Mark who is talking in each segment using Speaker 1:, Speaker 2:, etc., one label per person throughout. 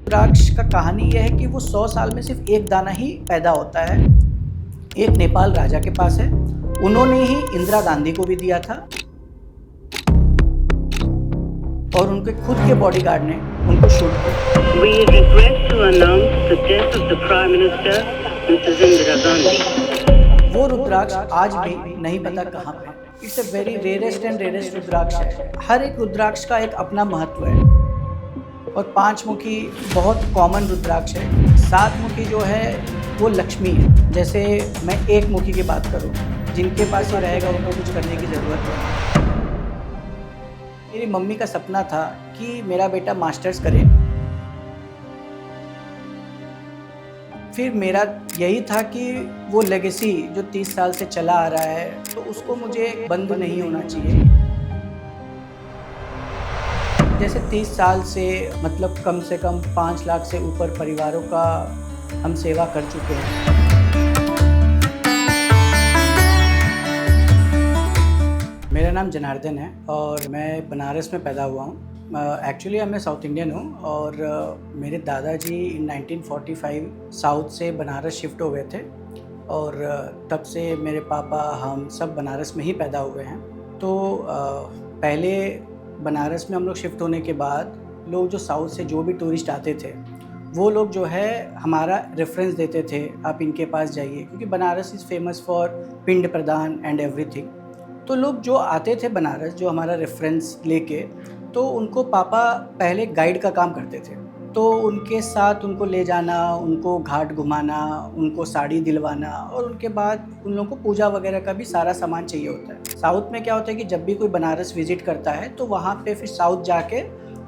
Speaker 1: रुद्राक्ष का कहानी यह है कि वो 100 साल में सिर्फ एक दाना ही पैदा होता है। एक नेपाल राजा के पास है, उन्होंने ही इंदिरा गांधी को भी दिया था और उनके खुद के बॉडीगार्ड ने उनको शूट किया।
Speaker 2: We regret to announce the death of the Prime Minister, Mrs. Indira Gandhi.
Speaker 1: वो रुद्राक्ष आज भी नहीं पता कहाँ पे। It's a very rarest and rarest rudraksha है। हर एक रुद्राक्ष का एक अपना महत्व है और 5 मुखी बहुत कॉमन रुद्राक्ष है। 7 मुखी जो है वो लक्ष्मी है। जैसे मैं 1 मुखी की बात करूँ, जिनके पास ये रहेगा उनको कुछ करने की ज़रूरत है। मेरी मम्मी का सपना था कि मेरा बेटा मास्टर्स करे। फिर मेरा यही था कि वो लेगेसी जो 30 साल से चला आ रहा है तो उसको मुझे बंद नहीं होना चाहिए। जैसे 30 साल से मतलब कम से कम 5 लाख से ऊपर परिवारों का हम सेवा कर चुके हैं। मेरा नाम जनार्दन है और मैं बनारस में पैदा हुआ हूँ। एक्चुअली मैं साउथ इंडियन हूँ और मेरे दादाजी 1945 साउथ से बनारस शिफ्ट हो गए थे और तब से मेरे पापा हम सब बनारस में ही पैदा हुए हैं। तो पहले बनारस में हम लोग शिफ्ट होने के बाद लोग जो साउथ से जो भी टूरिस्ट आते थे वो लोग जो है हमारा रेफरेंस देते थे, आप इनके पास जाइए, क्योंकि बनारस इज़ फेमस फॉर पिंड प्रदान एंड एवरीथिंग। तो लोग जो आते थे बनारस जो हमारा रेफरेंस लेके, तो उनको पापा पहले गाइड का काम करते थे। तो उनके साथ उनको ले जाना, उनको घाट घुमाना, उनको साड़ी दिलवाना और उनके बाद उन लोगों को पूजा वगैरह का भी सारा सामान चाहिए होता है। साउथ में क्या होता है कि जब भी कोई बनारस विजिट करता है तो वहाँ पे फिर साउथ जाके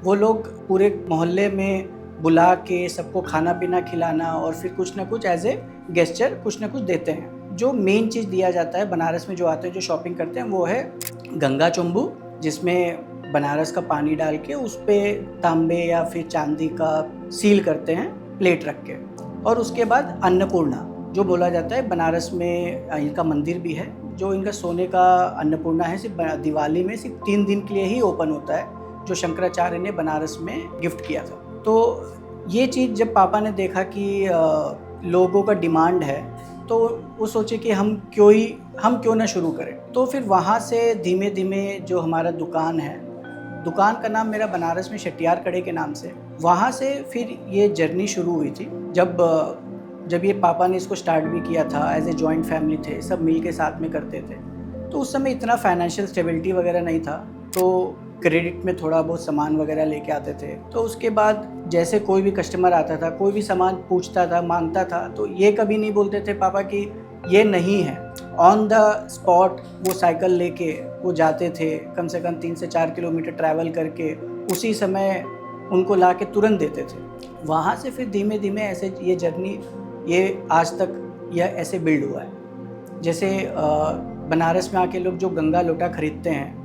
Speaker 1: वो लोग पूरे मोहल्ले में बुला के सबको खाना पीना खिलाना और फिर कुछ ना कुछ एज ए गेस्चर कुछ ना कुछ देते हैं। जो मेन चीज़ दिया जाता है बनारस में जो आते हैं जो शॉपिंग करते हैं वो है गंगा चुम्बू, जिसमें बनारस का पानी डाल के उस पर तांबे या फिर चांदी का सील करते हैं प्लेट रख के। और उसके बाद अन्नपूर्णा जो बोला जाता है, बनारस में इनका मंदिर भी है जो इनका सोने का अन्नपूर्णा है, सिर्फ दिवाली में सिर्फ 3 दिन के लिए ही ओपन होता है, जो शंकराचार्य ने बनारस में गिफ्ट किया था। तो ये चीज़ जब पापा ने देखा कि लोगों का डिमांड है तो वो सोचे कि हम क्यों ना शुरू करें। तो फिर वहाँ से धीमे धीमे जो हमारा दुकान है, दुकान का नाम मेरा बनारस में शेट्टियार कड़े के नाम से, वहाँ से फिर ये जर्नी शुरू हुई थी। जब ये पापा ने इसको स्टार्ट भी किया था, एज ए जॉइंट फैमिली थे, सब मिल के साथ में करते थे। तो उस समय इतना फाइनेंशियल स्टेबिलिटी वगैरह नहीं था, तो क्रेडिट में थोड़ा बहुत सामान वगैरह लेके आते थे। तो उसके बाद जैसे कोई भी कस्टमर आता था, कोई भी सामान पूछता था, मांगता था, तो ये कभी नहीं बोलते थे पापा कि ये नहीं है। ऑन द स्पॉट वो साइकिल लेके वो जाते थे, कम से कम 3 से 4 किलोमीटर ट्रैवल करके उसी समय उनको ला के तुरंत देते थे। वहाँ से फिर धीमे धीमे ऐसे ये जर्नी ये आज तक यह ऐसे बिल्ड हुआ है। जैसे बनारस में आके लोग जो गंगा लोटा खरीदते हैं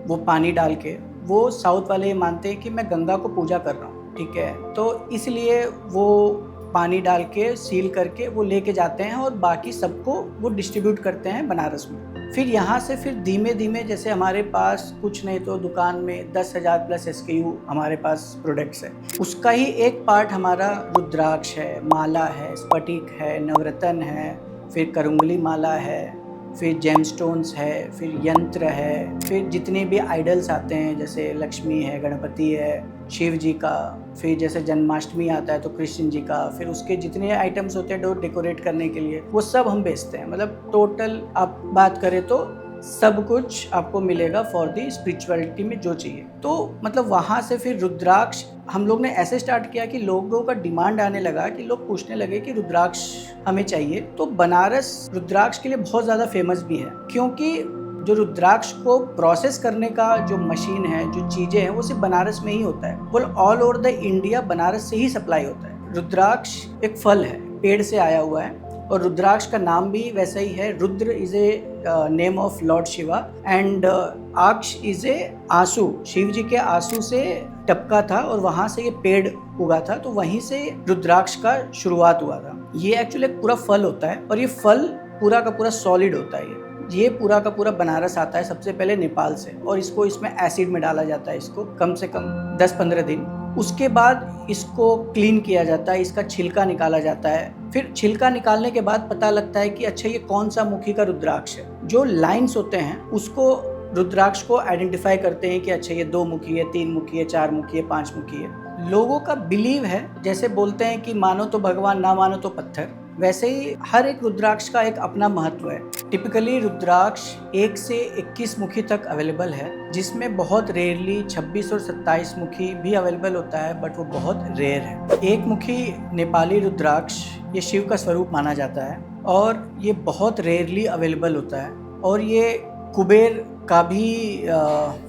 Speaker 1: वो पानी डाल के, वो साउथ वाले ये मानते हैं कि मैं गंगा को पूजा कर रहा हूँ, ठीक है। तो इसलिए वो पानी डाल के सील करके वो लेके जाते हैं और बाकी सबको वो डिस्ट्रीब्यूट करते हैं बनारस में। फिर यहाँ से फिर धीमे धीमे जैसे हमारे पास कुछ नहीं तो दुकान में 10,000 प्लस SKU हमारे पास प्रोडक्ट्स है, उसका ही एक पार्ट हमारा रुद्राक्ष है, माला है, स्फटिक है, नवरत्न है, फिर करुंगली माला है, फिर जेमस्टोन्स है, फिर यंत्र है, फिर जितने भी आइडल्स आते हैं जैसे लक्ष्मी है, गणपति है, शिव जी का, फिर जैसे जन्माष्टमी आता है तो कृष्ण जी का, फिर उसके जितने आइटम्स होते हैं डोर डेकोरेट करने के लिए वो सब हम बेचते हैं। मतलब टोटल आप बात करें तो सब कुछ आपको मिलेगा फॉर दी स्पिरिचुअलिटी में जो चाहिए। तो मतलब वहाँ से फिर रुद्राक्ष हम लोग ने ऐसे स्टार्ट किया कि लोगों का डिमांड आने लगा कि लोग पूछने लगे कि रुद्राक्ष हमें चाहिए। तो बनारस रुद्राक्ष के लिए बहुत ज़्यादा फेमस भी है, क्योंकि जो रुद्राक्ष को प्रोसेस करने का जो मशीन है, जो चीज़ें हैं, वो सिर्फ बनारस में ही होता है। वो all over the India Banaras से ही सप्लाई होता है। रुद्राक्ष एक फल है, पेड़ से आया हुआ है और रुद्राक्ष का नाम भी वैसा ही है। Rudra is a name of lord Shiva and aksha is a aansu, Shiv जी के आंसू से टपका था और वहाँ से ये पेड़ उगा था, तो वहीं से रुद्राक्ष का शुरुआत हुआ था। ये एक्चुअली एक पूरा फल होता है और ये फल पूरा का पूरा सॉलिड होता है। ये पूरा का पूरा बनारस आता है सबसे पहले नेपाल से और इसमें एसिड में डाला जाता है, इसको कम से कम 10-15 दिन उसके बाद इसको क्लीन किया जाता है, इसका छिलका निकाला जाता है। फिर छिलका निकालने के बाद पता लगता है कि अच्छा ये कौन सा मुखी का रुद्राक्ष है। जो लाइन्स होते हैं उसको रुद्राक्ष को आइडेंटिफाई करते हैं कि अच्छा ये 2 मुखी है, 3 मुखी है, 4 मुखी है, 5 मुखी है। लोगों का बिलीव है, जैसे बोलते हैं कि मानो तो भगवान, ना मानो तो पत्थर, वैसे ही हर एक रुद्राक्ष का एक अपना महत्व है। टिपिकली रुद्राक्ष 1 से 21 मुखी तक अवेलेबल है, जिसमें बहुत रेयरली 26 और 27 मुखी भी अवेलेबल होता है, बट वो बहुत रेयर है। 1 मुखी नेपाली रुद्राक्ष ये शिव का स्वरूप माना जाता है और ये बहुत रेयरली अवेलेबल होता है। और ये कुबेर का भी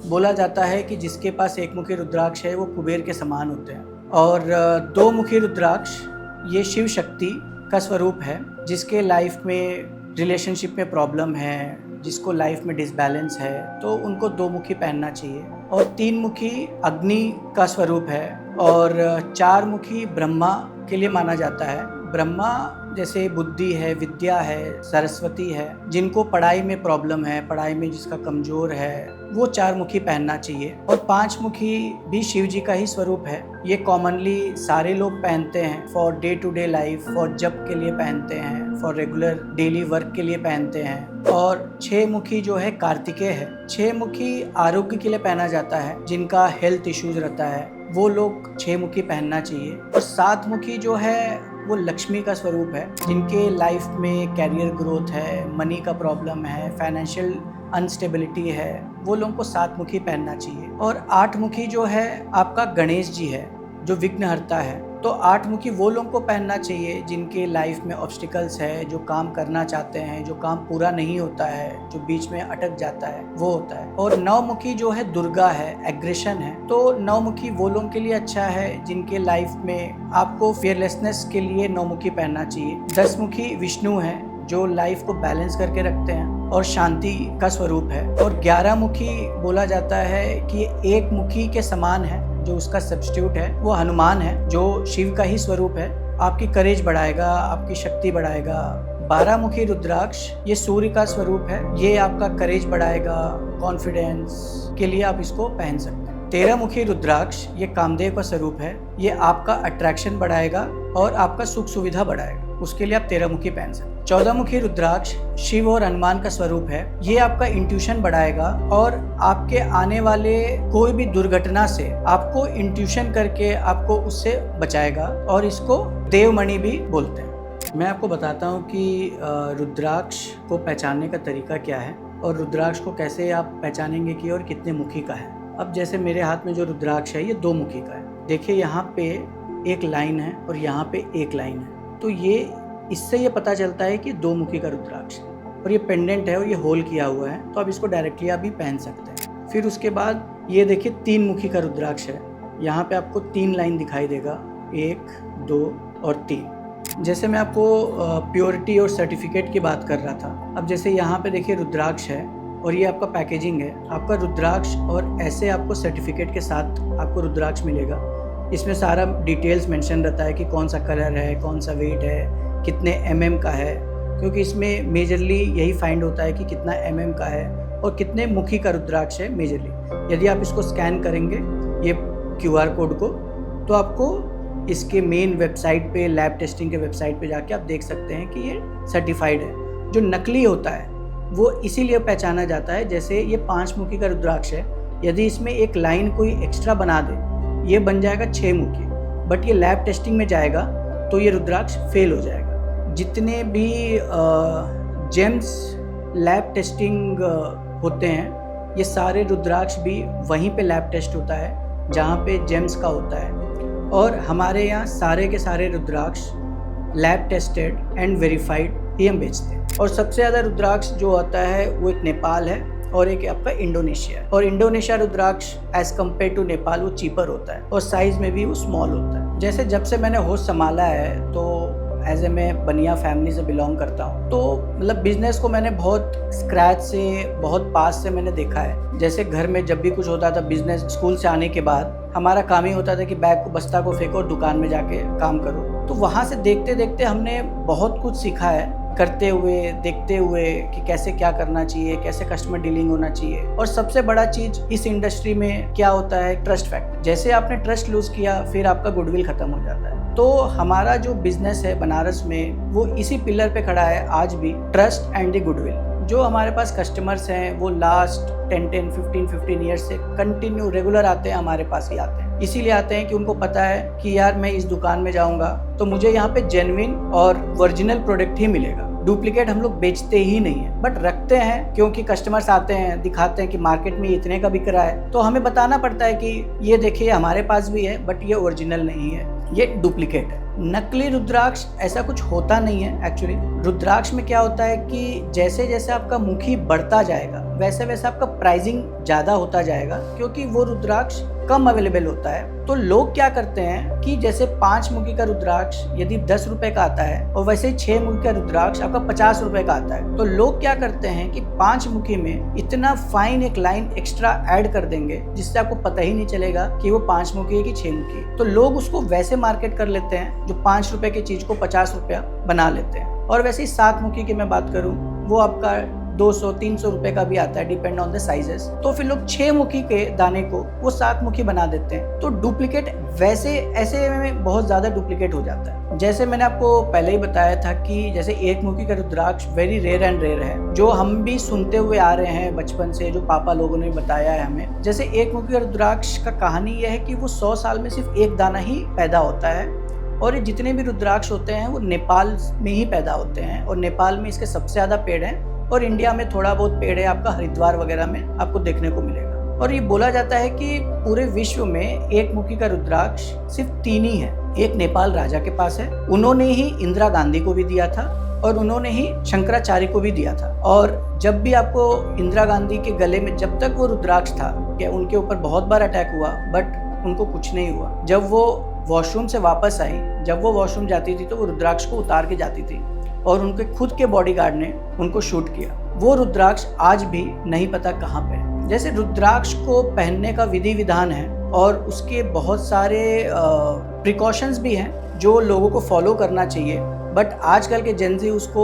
Speaker 1: बोला जाता है कि जिसके पास 1 मुखी रुद्राक्ष है वो कुबेर के समान होते हैं। और 2 मुखी रुद्राक्ष ये शिव शक्ति का स्वरूप है, जिसके लाइफ में रिलेशनशिप में प्रॉब्लम है, जिसको लाइफ में डिसबैलेंस है, तो उनको 2 मुखी पहनना चाहिए। और 3 मुखी अग्नि का स्वरूप है और 4 मुखी ब्रह्मा के लिए माना जाता है। ब्रह्मा जैसे बुद्धि है, विद्या है, सरस्वती है, जिनको पढ़ाई में प्रॉब्लम है, पढ़ाई में जिसका कमज़ोर है, वो 4 मुखी पहनना चाहिए। और 5 मुखी भी शिव जी का ही स्वरूप है। ये कॉमनली सारे लोग पहनते हैं, for day to day life, for जप के लिए पहनते हैं, फॉर रेगुलर डेली वर्क के लिए पहनते हैं। और 6 मुखी जो है कार्तिकेय है। 6 मुखी आरोग्य के लिए पहना जाता है, जिनका हेल्थ इश्यूज रहता है वो लोग 6 मुखी पहनना चाहिए। और 7 मुखी जो है वो लक्ष्मी का स्वरूप है, जिनके लाइफ में कैरियर ग्रोथ है, मनी का प्रॉब्लम है, फाइनेंशियल अनस्टेबिलिटी है, वो लोगों को 7 मुखी पहनना चाहिए। और 8 मुखी जो है आपका गणेश जी है, जो विघ्नहर्ता है, तो 8 मुखी वो लोगों को पहनना चाहिए जिनके लाइफ में ऑब्स्टिकल्स है, जो काम करना चाहते हैं, जो काम पूरा नहीं होता है, जो बीच में अटक जाता है, वो होता है। और 9 मुखी जो है दुर्गा है, एग्रेशन है, तो 9 मुखी वो लोगों के लिए अच्छा है जिनके लाइफ में आपको फियरलेसनेस के लिए 9 मुखी पहनना चाहिए। 10 मुखी विष्णु है, जो लाइफ को बैलेंस करके रखते हैं और शांति का स्वरूप है। और 11 मुखी बोला जाता है कि 1 मुखी के समान है, जो उसका सब्स्टिट्यूट है वो हनुमान है, जो शिव का ही स्वरूप है। आपकी करेज बढ़ाएगा, आपकी शक्ति बढ़ाएगा। 12 मुखी रुद्राक्ष ये सूर्य का स्वरूप है, ये आपका करेज बढ़ाएगा, कॉन्फिडेंस के लिए आप इसको पहन सकते हैं। 13 मुखी रुद्राक्ष ये कामदेव का स्वरूप है, ये आपका अट्रैक्शन बढ़ाएगा और आपका सुख सुविधा बढ़ाएगा, उसके लिए आप 13 मुखी पहन सकते हैं। 14 मुखी रुद्राक्ष शिव और हनुमान का स्वरूप है, ये आपका इंट्यूशन बढ़ाएगा और आपके आने वाले कोई भी दुर्घटना से आपको इंट्यूशन करके आपको उससे बचाएगा, और इसको देवमणि भी बोलते हैं। मैं आपको बताता हूँ कि रुद्राक्ष को पहचानने का तरीका क्या है और रुद्राक्ष को कैसे आप पहचानेंगे कि और कितने मुखी का है। अब जैसे मेरे हाथ में जो रुद्राक्ष है ये 2 मुखी का है। देखिए यहाँ पे एक लाइन है और यहाँ पे एक लाइन है, तो ये इससे ये पता चलता है कि 2 मुखी का रुद्राक्ष है। और ये पेंडेंट है और ये होल किया हुआ है, तो आप इसको डायरेक्टली आप भी पहन सकते हैं। फिर उसके बाद ये देखिए 3 मुखी का रुद्राक्ष है। यहाँ पे आपको 3 लाइन दिखाई देगा, 1, 2 और 3। जैसे मैं आपको प्योरिटी और सर्टिफिकेट की बात कर रहा था, अब जैसे यहाँ पे देखिए रुद्राक्ष है और ये आपका पैकेजिंग है, आपका रुद्राक्ष, और ऐसे आपको सर्टिफिकेट के साथ आपको रुद्राक्ष मिलेगा। इसमें सारा डिटेल्स मेंशन रहता है कि कौन सा कलर है, कौन सा वेट है, कितने mm का है, क्योंकि इसमें मेजरली यही फाइंड होता है कि कितना mm का है और कितने मुखी का रुद्राक्ष है मेजरली। यदि आप इसको स्कैन करेंगे ये QR कोड को, तो आपको इसके मेन वेबसाइट पे, लैब टेस्टिंग के वेबसाइट पे जाके आप देख सकते हैं कि ये सर्टिफाइड है। जो नकली होता है वो इसीलिए पहचाना जाता है, जैसे ये 5 मुखी का रुद्राक्ष है, यदि इसमें एक लाइन कोई एक्स्ट्रा बना दे ये बन जाएगा 6 मुखी, बट ये लैब टेस्टिंग में जाएगा तो ये रुद्राक्ष फेल हो जाएगा। जितने भी जेम्स लैब टेस्टिंग होते हैं, ये सारे रुद्राक्ष भी वहीं पे लैब टेस्ट होता है जहाँ पे जेम्स का होता है। और हमारे यहाँ सारे के सारे रुद्राक्ष लैब टेस्टेड एंड वेरीफाइड ही हम बेचते हैं। और सबसे ज़्यादा रुद्राक्ष जो होता है वो एक नेपाल है और एक आपका इंडोनेशिया है। और Indonesia rudraksha as compare to Nepal वो चीपर होता है और साइज़ में भी वो स्मॉल होता है। जैसे जब से मैंने होश संभाला है, तो एज ए मैं बनिया फैमिली से बिलोंग करता हूँ, तो मतलब बिजनेस को मैंने बहुत स्क्रैच से, बहुत पास से मैंने देखा है। जैसे घर में जब भी कुछ होता था, बिजनेस स्कूल से आने के बाद हमारा काम ही होता था कि बैग को, बस्ता को फेंको और दुकान में जाके काम करो। तो वहाँ से देखते देखते हमने बहुत कुछ सीखा है करते हुए, देखते हुए कि कैसे क्या करना चाहिए, कैसे कस्टमर डीलिंग होना चाहिए। और सबसे बड़ा चीज इस इंडस्ट्री में क्या होता है, ट्रस्ट फैक्टर। जैसे आपने ट्रस्ट लूज किया, फिर आपका गुडविल खत्म हो जाता है। तो हमारा जो बिजनेस है बनारस में, वो इसी पिलर पे खड़ा है आज भी, ट्रस्ट एंड द गुडविल। जो हमारे पास कस्टमर्स हैं वो लास्ट 15 ईयर्स से कंटिन्यू रेगुलर आते हैं, हमारे पास ही आते हैं। इसीलिए आते हैं कि उनको पता है कि यार मैं इस दुकान में जाऊंगा तो मुझे यहाँ पे जेन्युइन और ओरिजिनल प्रोडक्ट ही मिलेगा। डुप्लीकेट हम लोग बेचते ही नहीं है, बट रखते हैं क्योंकि कस्टमर्स आते हैं, दिखाते हैं कि मार्केट में इतने का बिक रहा है, तो हमें बताना पड़ता है कि ये देखिए हमारे पास भी है, बट ये ओरिजिनल नहीं है, ये डुप्लीकेट है। नकली रुद्राक्ष ऐसा कुछ होता नहीं है। एक्चुअली रुद्राक्ष में क्या होता है कि जैसे जैसे आपका मुखी बढ़ता जाएगा वैसे वैसे आपका प्राइसिंग ज़्यादा होता जाएगा, क्योंकि वो रुद्राक्ष कम अवेलेबल होता है। तो लोग क्या करते हैं कि जैसे 5 मुखी का रुद्राक्ष यदि 10 रुपए का आता है और वैसे ही 6 मुखी का रुद्राक्ष आपका 50 रुपए का आता है, तो लोग क्या करते हैं कि 5 मुखी में इतना फाइन एक लाइन एक्स्ट्रा ऐड कर देंगे जिससे आपको पता ही नहीं चलेगा कि वो 5 मुखी है कि 6 मुखी है। तो लोग उसको वैसे मार्केट कर लेते हैं, जो 5 रुपए की चीज को 50 रुपया बना लेते हैं। और वैसे ही 7 मुखी की मैं बात करूं, वो आपका 200-300 रुपए का भी आता है, डिपेंड ऑन द साइजेस। तो फिर लोग 6 मुखी के दाने को वो 7 मुखी बना देते हैं। तो डुप्लीकेट वैसे ऐसे में बहुत ज्यादा डुप्लीकेट हो जाता है। जैसे मैंने आपको पहले ही बताया था कि जैसे 1 मुखी का रुद्राक्ष वेरी रेयर एंड रेयर है, जो हम भी सुनते हुए आ रहे हैं बचपन से, जो पापा लोगों ने बताया है हमें। जैसे 1 मुखी का रुद्राक्ष का कहानी यह है कि वो 100 साल में सिर्फ एक दाना ही पैदा होता है, और ये जितने भी रुद्राक्ष होते हैं वो नेपाल में ही पैदा होते हैं, और नेपाल में इसके सबसे ज्यादा पेड़ हैं, और इंडिया में थोड़ा बहुत पेड़ है आपका हरिद्वार वगैरह में आपको देखने को मिलेगा। और ये बोला जाता है कि पूरे विश्व में 1 मुखी का रुद्राक्ष सिर्फ 3 ही है। एक नेपाल राजा के पास है, उन्होंने ही इंदिरा गांधी को भी दिया था, और उन्होंने ही शंकराचार्य को भी दिया था। और जब भी आपको इंदिरा गांधी के गले में जब तक वो रुद्राक्ष था, क्या उनके ऊपर बहुत बार अटैक हुआ, बट उनको कुछ नहीं हुआ। जब वो वॉशरूम से वापस आई, जब वो वॉशरूम जाती थी तो वो रुद्राक्ष को उतार के जाती थी, और उनके खुद के बॉडीगार्ड ने उनको शूट किया। वो रुद्राक्ष आज भी नहीं पता कहाँ पे है। जैसे रुद्राक्ष को पहनने का विधि विधान है, और उसके बहुत सारे प्रिकॉशंस भी हैं जो लोगों को फॉलो करना चाहिए, बट आजकल के जेनजी उसको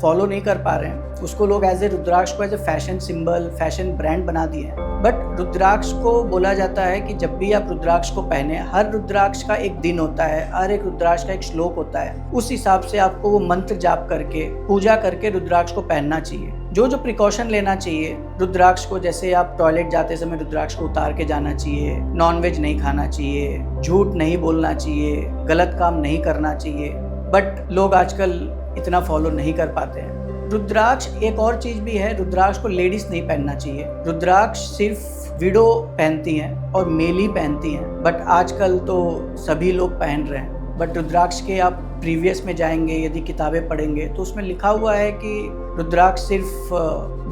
Speaker 1: फॉलो नहीं कर पा रहे हैं। उसको लोग एज ए रुद्राक्ष को as a fashion symbol, fashion brand बना दिए हैं। बट रुद्राक्ष को बोला जाता है कि जब भी आप रुद्राक्ष को पहने, हर रुद्राक्ष का एक दिन होता है, हर एक रुद्राक्ष का एक श्लोक होता है, उस हिसाब से आपको वो मंत्र जाप करके, पूजा करके रुद्राक्ष को पहनना चाहिए। जो जो प्रिकॉशन लेना चाहिए रुद्राक्ष को, जैसे आप टॉयलेट जाते समय रुद्राक्ष को उतार के जाना चाहिए, नॉनवेज नहीं खाना चाहिए, झूठ नहीं बोलना चाहिए, गलत काम नहीं करना चाहिए, बट लोग आजकल इतना फॉलो नहीं कर पाते हैं। रुद्राक्ष एक और चीज भी है, रुद्राक्ष को लेडीज नहीं पहनना चाहिए। रुद्राक्ष सिर्फ विडो पहनती हैं और मेल ही पहनती हैं, बट आजकल तो सभी लोग पहन रहे हैं। बट रुद्राक्ष के आप प्रीवियस में जाएंगे, यदि किताबें पढ़ेंगे तो उसमें लिखा हुआ है कि रुद्राक्ष सिर्फ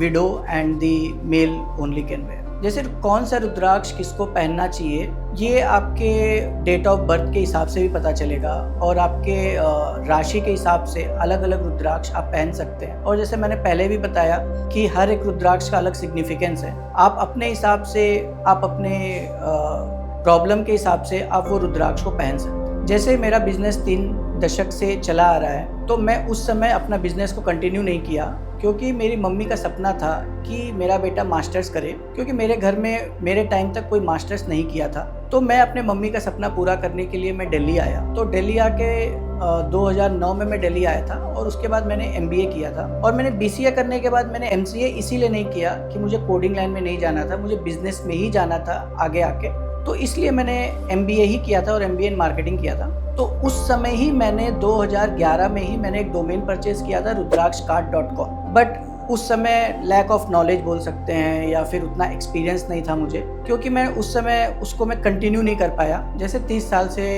Speaker 1: widow and the male only can wear. जैसे कौन सा रुद्राक्ष किसको पहनना चाहिए, ये आपके डेट ऑफ बर्थ के हिसाब से भी पता चलेगा, और आपके राशि के हिसाब से अलग अलग रुद्राक्ष आप पहन सकते हैं। और जैसे मैंने पहले भी बताया कि हर एक रुद्राक्ष का अलग सिग्निफिकेंस है। आप अपने हिसाब से, आप अपने प्रॉब्लम के हिसाब से आप वो रुद्राक्ष को पहन सकते हैं। जैसे मेरा बिजनेस 3 दशक से चला आ रहा है, तो मैं उस समय अपना बिजनेस को कंटिन्यू नहीं किया, क्योंकि मेरी मम्मी का सपना था कि मेरा बेटा मास्टर्स करे, क्योंकि मेरे घर में मेरे टाइम तक कोई मास्टर्स नहीं किया था। तो मैं अपने मम्मी का सपना पूरा करने के लिए मैं दिल्ली आया। तो दिल्ली आके 2009 में मैं दिल्ली आया था, और उसके बाद मैंने MBA किया था। और मैंने BCA करने के बाद मैंने MCA इसीलिए नहीं किया कि मुझे कोडिंग लाइन में नहीं जाना था, मुझे बिजनेस में ही जाना था आगे आके। तो इसलिए मैंने MBA ही किया था और MBA इन मार्केटिंग किया था। तो उस समय ही मैंने 2011 में ही मैंने एक डोमेन परचेज किया था rudrakscart.com। बट उस समय लैक ऑफ नॉलेज बोल सकते हैं, या फिर उतना एक्सपीरियंस नहीं था मुझे, क्योंकि मैं उस समय उसको मैं कंटिन्यू नहीं कर पाया। जैसे 30 साल से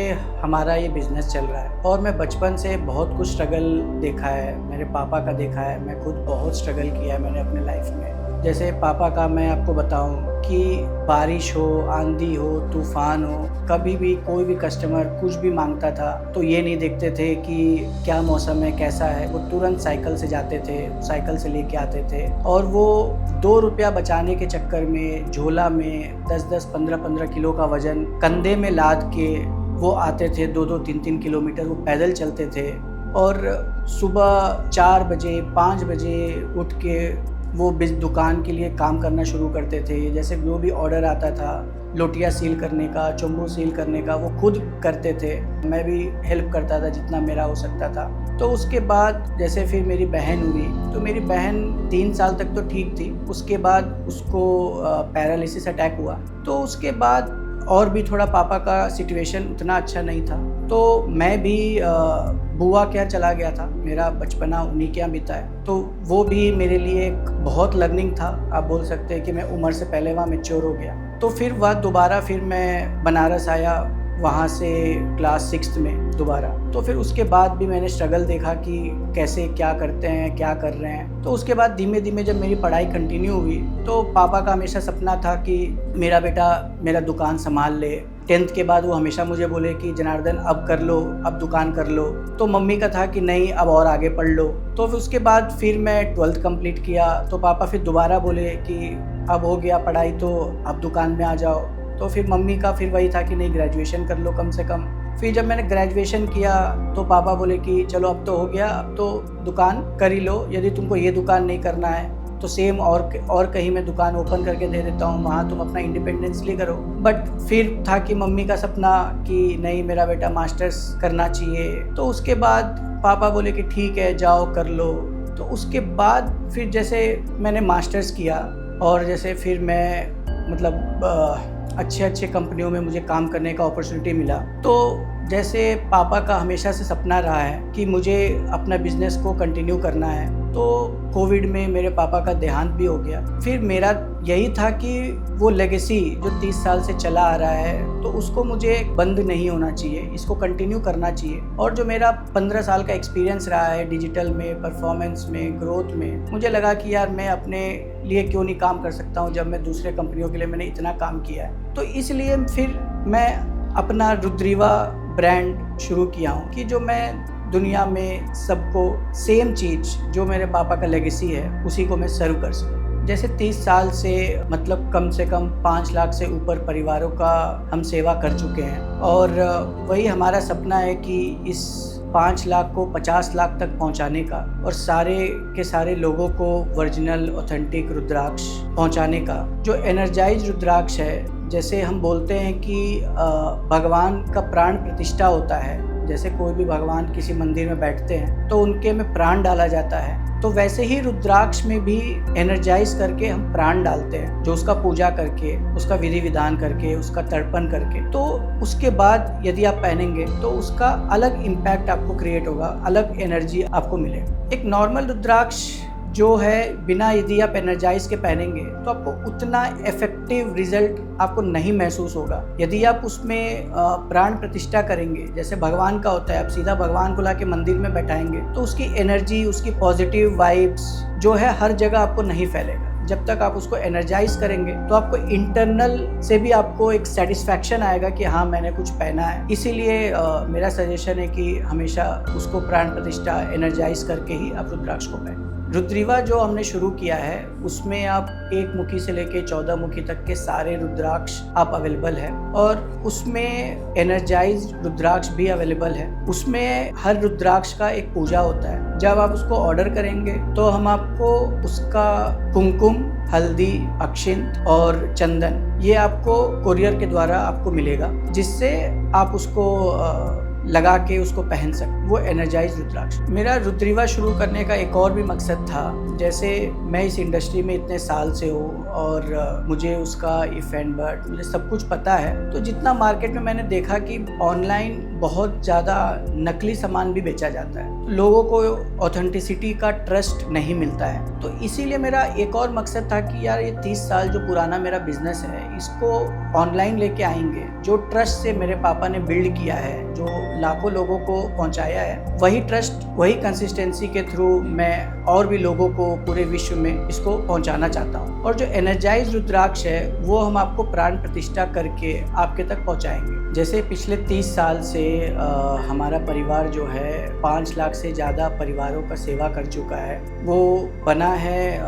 Speaker 1: हमारा ये बिजनेस चल रहा है, और मैं बचपन से बहुत कुछ स्ट्रगल देखा है, मेरे पापा का देखा है, मैं खुद बहुत स्ट्रगल किया है मैंने अपने लाइफ में। जैसे पापा का मैं आपको बताऊं कि बारिश हो, आंधी हो, तूफान हो, कभी भी कोई भी कस्टमर कुछ भी मांगता था तो ये नहीं देखते थे कि क्या मौसम है, कैसा है, वो तुरंत साइकिल से जाते थे, साइकिल से लेके आते थे। और वो 2 रुपया बचाने के चक्कर में झोला में 10-10, 15-15 किलो का वजन कंधे में लाद के वो आते थे। 2-2, 3-3 किलोमीटर वो पैदल चलते थे, और सुबह 4 बजे 5 बजे उठ के वो दुकान के लिए काम करना शुरू करते थे। जैसे जो भी ऑर्डर आता था, लोटिया सील करने का, चोंगो सील करने का, वो खुद करते थे। मैं भी हेल्प करता था जितना मेरा हो सकता था। तो उसके बाद जैसे फिर मेरी बहन हुई, तो मेरी बहन 3 साल तक तो ठीक थी। उसके बाद उसको पैरालिसिस अटैक हुआ। तो उसके बाद और भी थोड़ा पापा का सिचुएशन उतना अच्छा नहीं था, तो मैं भी बुआ के यहाँ चला गया था। मेरा बचपना उन्हीं के यहाँ बीता है, तो वो भी मेरे लिए एक बहुत लर्निंग था। आप बोल सकते हैं कि मैं उम्र से पहले वहाँ मैच्योर हो गया। तो फिर वह दोबारा फिर मैं बनारस आया, वहाँ से क्लास 6th में दोबारा। तो फिर उसके बाद भी मैंने स्ट्रगल देखा कि कैसे क्या करते हैं, क्या कर रहे हैं। तो उसके बाद धीमे धीमे जब मेरी पढ़ाई कंटिन्यू हुई, तो पापा का हमेशा सपना था कि मेरा बेटा मेरा दुकान संभाल ले। 10th के बाद वो हमेशा मुझे बोले कि जनार्दन अब कर लो, अब दुकान कर लो। तो मम्मी का था कि नहीं अब और आगे पढ़ लो। तो फिर उसके बाद फिर मैं 12th कंप्लीट किया, तो पापा फिर दोबारा बोले कि अब हो गया पढ़ाई, तो अब दुकान में आ जाओ। तो फिर मम्मी का फिर वही था कि नहीं ग्रेजुएशन कर लो कम से कम। फिर जब मैंने ग्रेजुएशन किया तो पापा बोले कि चलो अब तो हो गया, अब तो दुकान कर ही लो। यदि तुमको ये दुकान नहीं करना है तो सेम और कहीं मैं दुकान ओपन करके दे देता हूँ, वहाँ तुम अपना इंडिपेंडेंसली करो। बट फिर था कि मम्मी का सपना कि नहीं मेरा बेटा मास्टर्स करना चाहिए। तो उसके बाद पापा बोले कि ठीक है जाओ कर लो। तो उसके बाद फिर जैसे मैंने मास्टर्स किया और जैसे फिर मैं मतलब अच्छे कंपनियों में मुझे काम करने का अपॉर्चुनिटी मिला। तो जैसे पापा का हमेशा से सपना रहा है कि मुझे अपना बिजनेस को कंटिन्यू करना है, तो कोविड में मेरे पापा का देहांत भी हो गया। फिर मेरा यही था कि वो लेगेसी जो 30 साल से चला आ रहा है, तो उसको मुझे बंद नहीं होना चाहिए, इसको कंटिन्यू करना चाहिए। और जो मेरा 15 साल का एक्सपीरियंस रहा है डिजिटल में, परफॉर्मेंस में, ग्रोथ में, मुझे लगा कि यार मैं अपने लिए क्यों नहीं काम कर सकता हूँ जब मैं दूसरे कंपनियों के लिए मैंने इतना काम किया है। तो इसलिए फिर मैं अपना रुद्रीवा ब्रांड शुरू किया हूँ कि जो मैं दुनिया में सबको सेम चीज़ जो मेरे पापा का लेगेसी है उसी को मैं सर्व कर सकूँ। जैसे 30 साल से मतलब कम से कम 5 लाख से ऊपर परिवारों का हम सेवा कर चुके हैं, और वही हमारा सपना है कि इस 5 लाख को 50 लाख तक पहुंचाने का, और सारे के सारे लोगों को ओरिजिनल ऑथेंटिक रुद्राक्ष पहुंचाने का। जो एनर्जाइज रुद्राक्ष है, जैसे हम बोलते हैं कि भगवान का प्राण प्रतिष्ठा होता है, जैसे कोई भी भगवान किसी मंदिर में बैठते हैं तो उनके में प्राण डाला जाता है, तो वैसे ही रुद्राक्ष में भी एनर्जाइज करके हम प्राण डालते हैं, जो उसका पूजा करके, उसका विधि विधान करके, उसका तर्पण करके। तो उसके बाद यदि आप पहनेंगे तो उसका अलग इम्पैक्ट आपको क्रिएट होगा, अलग एनर्जी आपको मिलेगा। एक नॉर्मल रुद्राक्ष जो है बिना यदि आप एनर्जाइज के पहनेंगे तो आपको उतना इफेक्टिव रिजल्ट आपको नहीं महसूस होगा। यदि आप उसमें प्राण प्रतिष्ठा करेंगे, जैसे भगवान का होता है, आप सीधा भगवान को लाके मंदिर में बैठाएंगे तो उसकी एनर्जी, उसकी पॉजिटिव वाइब्स जो है हर जगह आपको नहीं फैलेगा। जब तक आप उसको एनर्जाइज करेंगे तो आपको इंटरनल से भी आपको एक सेटिस्फैक्शन आएगा कि हाँ मैंने कुछ पहना है। इसीलिए मेरा सजेशन है कि हमेशा उसको प्राण प्रतिष्ठा एनर्जाइज करके ही आप रुद्राक्ष को पहनें। रुद्रीवा जो हमने शुरू किया है उसमें आप 1 मुखी से लेके 14 मुखी तक के सारे रुद्राक्ष आप अवेलेबल है, और उसमें एनर्जाइज रुद्राक्ष भी अवेलेबल है। उसमें हर रुद्राक्ष का एक पूजा होता है। जब आप उसको ऑर्डर करेंगे तो हम आपको उसका कुमकुम, हल्दी, अक्षिंत और चंदन ये आपको कोरियर के द्वारा आपको मिलेगा, जिससे आप उसको लगा के उसको पहन सकते। वो एनर्जाइज रुद्राक्ष। मेरा रुद्रीवा शुरू करने का एक और भी मकसद था, जैसे मैं इस इंडस्ट्री में इतने साल से हूँ और मुझे उसका इफ एंड बट मुझे सब कुछ पता है। तो जितना मार्केट में मैंने देखा कि ऑनलाइन बहुत ज़्यादा नकली सामान भी बेचा जाता है, तो लोगों को ऑथेंटिसिटी का ट्रस्ट नहीं मिलता है। तो इसीलिए मेरा एक और मकसद था कि यार ये 30 साल जो पुराना मेरा बिजनेस है इसको ऑनलाइन लेके आएंगे। जो ट्रस्ट से मेरे पापा ने बिल्ड किया है, जो लाखों लोगों को पहुंचाया है, वही ट्रस्ट, वही कंसिस्टेंसी के थ्रू मैं और भी लोगों को पूरे विश्व में इसको पहुंचाना चाहता हूं। और जो एनर्जाइज रुद्राक्ष है वो हम आपको प्राण प्रतिष्ठा करके आपके तक पहुंचाएंगे। जैसे पिछले 30 साल से हमारा परिवार जो है 5 लाख से ज़्यादा परिवारों का सेवा कर चुका है। वो बना है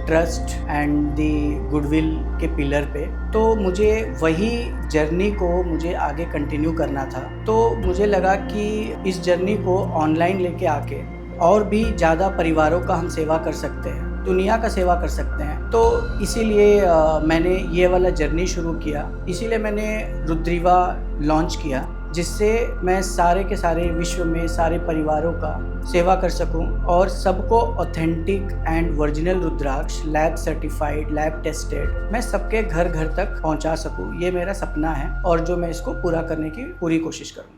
Speaker 1: ट्रस्ट एंड दी गुडविल के पिलर पे। तो मुझे वही जर्नी को मुझे आगे कंटिन्यू करना था। तो मुझे लगा कि इस जर्नी को ऑनलाइन लेके आके और भी ज़्यादा परिवारों का हम सेवा कर सकते हैं, दुनिया का सेवा कर सकते हैं। तो इसीलिए मैंने ये वाला जर्नी शुरू किया। इसीलिए मैंने रुद्रीवा लॉन्च किया, जिससे मैं सारे के सारे विश्व में सारे परिवारों का सेवा कर सकूं और सबको authentic and original rudraksha lab certified, lab tested मैं सबके घर घर तक पहुंचा सकूं। ये मेरा सपना है और जो मैं इसको पूरा करने की पूरी कोशिश करूँ।